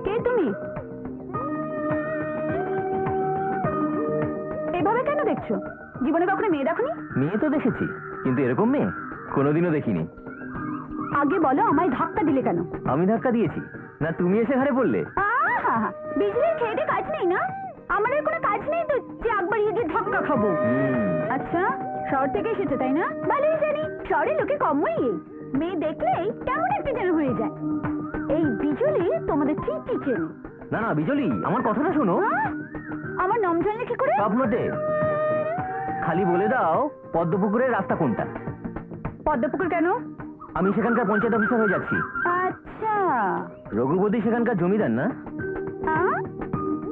কে তুমি? এভাবে কেন দেখছো? জীবনে কখনো মেয়ে দেখোনি? মেয়ে তো দেখেছি, কিন্তু এরকম মেয়ে কোনোদিনও দেখিনি। আগে বলো, আমায় ধাক্কা দিলে কেন? আমি ধাক্কা দিয়েছি না, তুমি এসে ঘাড়ে পড়লে? বিজলির খেয়ে কাজ নেই না? আমাদের কোনো কাজ নেই তো যে একবার গিয়ে ধাক্কা খাবো। আচ্ছা, শহর থেকে এসেছো তাই না? ভালোই জানি শহরে লোকে কমই মেয়ে দেখলেই কেমন একটা যেন হয়ে যায়। এই বিজলি তোমাদের ঠিকই চেনে। না না বিজলি, আমার কথাটা শোনো। আমার নাম জানলে কি করে? স্বপ্নতে খালি বলে দাও পদ্মপুকুরের রাস্তা কোনটা। পদ্মপুকুর কেন? আমি সেখানকার পঞ্চায়েত অফিসার হয়ে যাচ্ছি। আচ্ছা, রঘুপতি সেখানকার জমিদার না?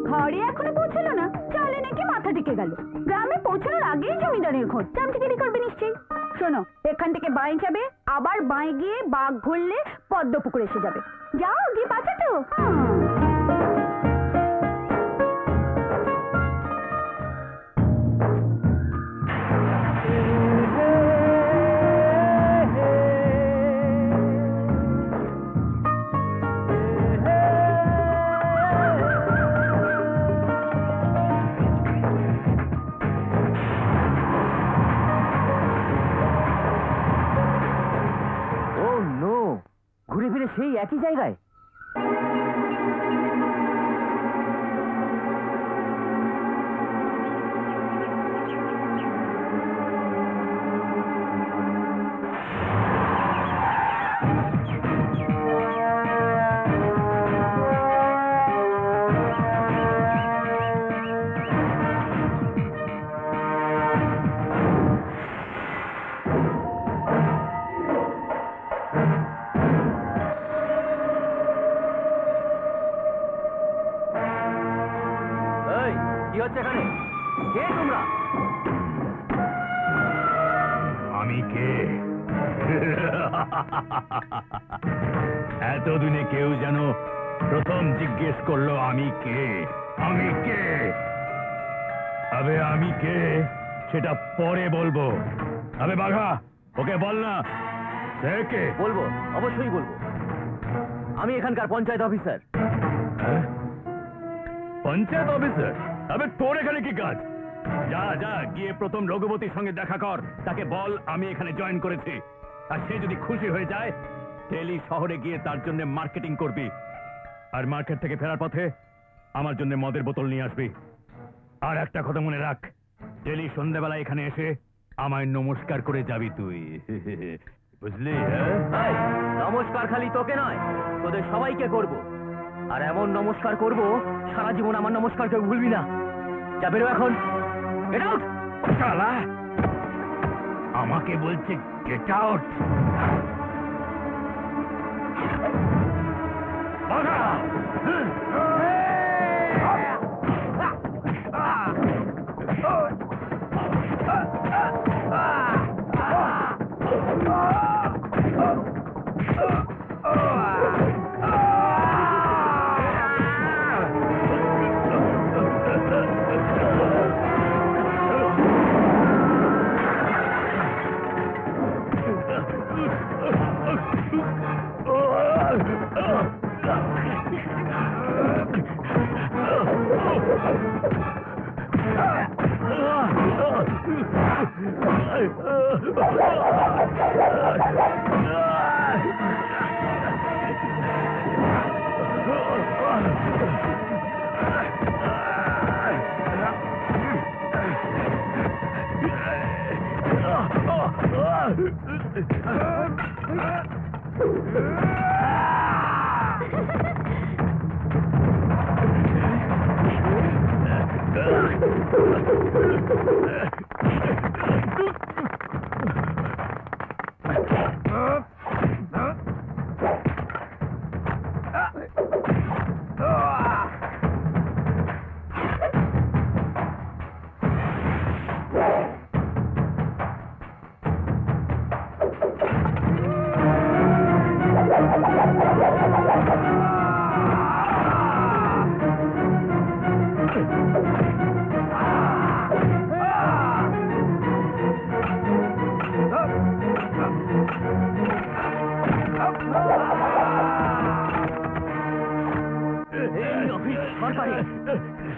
ঘরে এখনো পৌঁছলো না, চলে নাকি মাথা টিকে গেল। গ্রামে পৌঁছানোর আগেই জমিদারের খোঁজ, চামচিগিরি করবে নিশ্চয়ই। শোনো, এখান থেকে বাঁয়ে যাবে, আবার বাঁয়ে গিয়ে বাঘ ঘুরলে পদ্মপুকুর এসে যাবে। যাও গিয়ে বাঁচাতো। ঘুরে ফিরে সেই একই জায়গায়। এতদিনে কেউ যেন প্রথম জিজ্ঞেস করলো আমি কে। আমি কে? আবে আমি কে সেটা পরে বলবো। আবে বাঘা, ওকে বল না সে কে। বলবো, অবশ্যই বলবো। আমি এখানকার পঞ্চায়েত অফিসার। পঞ্চায়েত অফিসার? আবে তোর এখানে কি কাজ? যা যা গিয়ে প্রথম রঘুপতির সঙ্গে দেখা কর, তাকে বল আমি এখানে জয়েন করেছি। আর সে যদি খুশি হয়ে যায়, টেলি শহরে গিয়ে তার জন্য মার্কেটিং করবি। আর মার্কেট থেকে ফেরার পথে আমার জন্য মদের বোতল নিয়ে আসবি। আর একটা কথা মনে রাখ, টেলি সন্ধ্যাবেলা এখানে এসে আমায় নমস্কার করে যাবি তুই, বুঝলি? নমস্কার খালি তোকে নয়, তোদের সবাইকে করব। আর এমন নমস্কার করব সারা জীবন আমার নমস্কার কেউ ভুলবি না। যা বেরো এখন। Get out. শালা আমাকে বলছে গেট আউট।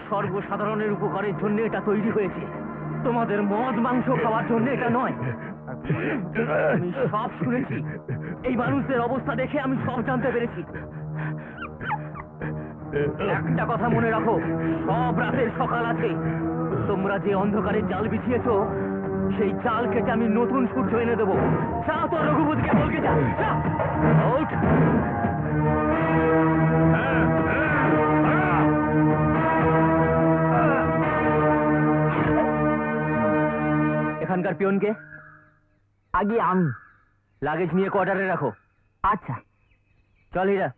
সর্বসাধারণের উপকারের জন্য এটা তৈরি হয়েছে, তোমাদের মদ মাংস খাওয়ার জন্য এটা নয়। আমি সব শুনেছি, এই মানুষদের অবস্থা দেখে আমি সব জানতে পেরেছি। একটা কথা মনে রাখো, সব রাতের সকাল আছে। তোমরা যে অন্ধকারের জাল বিছিয়েছো, সেই জাল কেটে আমি নতুন সূর্য এনে দেবো। যা তো রঘুপতিকে বলকে যা। ওঠ। এখানকার পিয়নকে আগে আমি। লাগেজ নিয়ে কোয়ার্টারে রাখো। আচ্ছা। চল হীরা।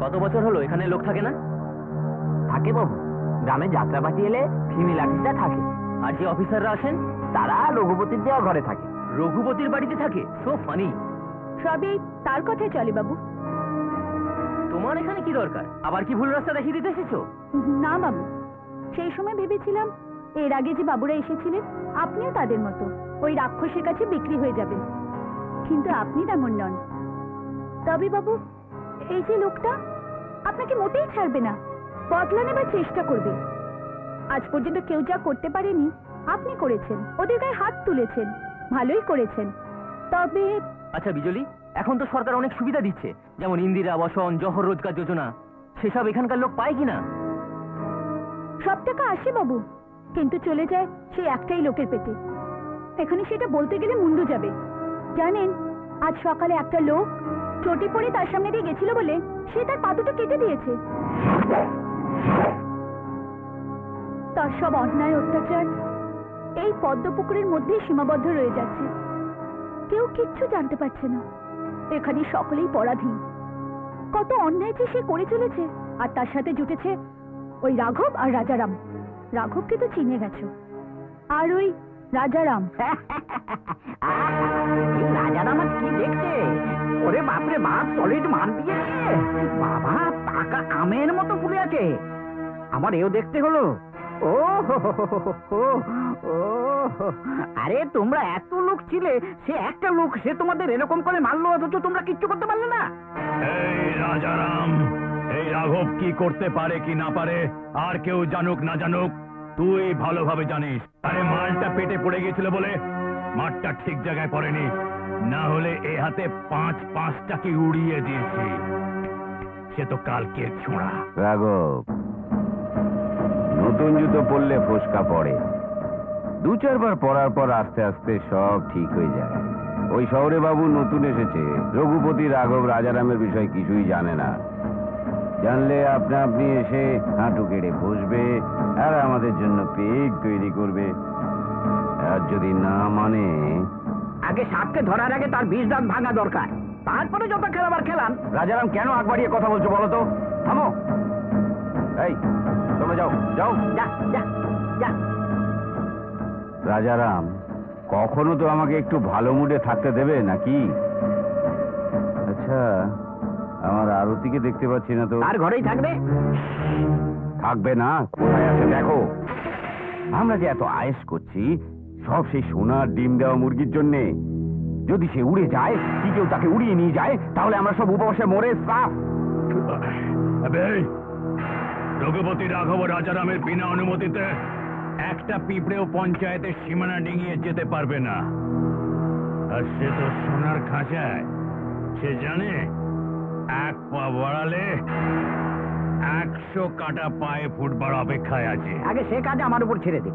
কত বছর হলো এখানে লোক থাকে না? থাকে বাবু, গ্রামে যাত্রাপাতি এলে ফিমেল আর্টিস্টরা থাকে। আর যে অফিসাররা আসেন তারা রঘুপতির দেওয়া ঘরে থাকে। রঘুপতির বাড়িতে থাকে? So funny. সবই তার কথাই চলে বাবু। তোমার এখানে কি দরকার? আবার কি ভুল রাস্তা দেখিয়ে দিতে এসেছো? না বাবু, সেই সময় ভেবেছিলাম এর আগে যে বাবুরা এসেছিলেন আপনিও তাদের মতো ওই রাক্ষসের কাছে বিক্রি হয়ে যাবেন, কিন্তু আপনি তেমন নন। তবে বাবু, এই যে লোকটা আপনাকে মোটেই ছাড়বে না, বদলা নেবার চেষ্টা করবে। আজ পর্যন্ত কেউ যা করতে পারেনি আপনি করেছেন, ওদের গায়ে হাত তুলেছেন, ভালোই করেছেন। তবে আচ্ছা বিজলি, এখন তো সরকার অনেক সুবিধা দিচ্ছে, যেমন ইন্দিরা আবাসন, জহর রোজগার যোজনা। সেসব এখানকার লোক পায় কিনা? সব টাকা আসে বাবু, কিন্তু চলে যায় সেই একটাই লোকের পেটে। এখানে সেটা বলতে গেলে মুন্ডু যাবে। জানেন, আজ সকালে একটা লোক চটি পড়ে তার সামনে দিয়ে গেছিল বলে সে তার পা দুটো কেটে দিয়েছে। তার সব অন্যায় অত্যাচার এই পদ্মপুকুরের মধ্যেই সীমাবদ্ধ রয়ে যাচ্ছে। কেউ কিচ্ছু জানতে পারছে না। এখানে সকলেই পরাধীন। কত অন্যায় যে সে করে চলেছে, আর তার সাথে জুটেছে ওই রাঘব আর রাজারাম। রাঘবকে তো চিনে গেছো, আর ওই রাজারাম। রাজারাম আজ কি দেখছে? ওরে বাপরে বাপ, সলিড মান দিয়েছে বাবা, পাকা আমের মতো ফুলে আছে। আমার এও দেখতে হলো। ও হো হো হো হো হো, ও হো। আরে তোমরা এত লোক ছিলে, সে একটা লোক সে তোমাদের এরকম করে মারলো, অথচ তোমরা কিচ্ছু করতে পারলে না। এই রাজারাম, এই রাঘব কি করতে পারে কি না পারে আর কেউ জানুক না জানুক, তুই ভালোভাবে জানিস। আরে মালটা পেটে পড়ে গেছিল বলে মাঠটা ঠিক জায়গায় পড়েনি, না হলে এ হাতে 5-5টাকে উড়িয়ে দিয়েছি। সে তো কালকে ছোঁড়া। রাঘব, নতুন জুতো পরলে ফোসকা পড়ে, 2-4 বার পরার পর আস্তে আস্তে সব ঠিক হয়ে যায়। ওই শহরে বাবু নতুন এসেছে, রঘুপতি রাঘব রাজারামের বিষয় কিছুই জানে না। জানলে আপনা আপনি এসে হাঁটু কেড়ে বসবে আর আমাদের জন্য পেগ তৈরি করবে। আর যদি না মানে, আগে সাপকে ধরার আগে তার 20 দাঁত ভাঙা দরকার, তারপরে যত খেলাবার খেলান। রাজারাম কেন আগ বাড়িয়ে কথা বলছো বলো তো? থামো। এই তোমরা যাও যাও। যা যা যা। রাজারাম, কখনো তো আমাকে একটু ভালো মুডে থাকতে দেবে নাকি? আচ্ছা, আমার আরতিকে দেখতে পাচ্ছি না তো। তার ঘরেই থাকবে। থাকবে না, কোথায় আছে দেখো। আমরা যে এত আয়েশ করছি সব সেই সোনার ডিম দেওয়া মুরগির জন্যে। যদি সে উড়ে যায়, কি কেউ তাকে উড়িয়ে নিয়ে যায়, তাহলে আমরা সব উপবাসে মরে সাফ। রঘুপতি রাঘব রাজারামের বিনা অনুমতিতে একটা পিঁপড়েও পঞ্চায়েতের সীমানা ডিঙিয়ে যেতে পারবে না। আর সে তো সোনার খাঁচায়, সে জানে 1 পা বাড়ালে 100 কাটা পায়ে ফুটবার অপেক্ষায় আছে। আগে সে কাজ আমার উপর ছেড়ে দে।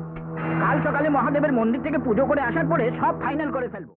কাল সকালে মহাদেবের মন্দির থেকে পুজো করে আসার পরে সব ফাইনাল করে ফেলবো।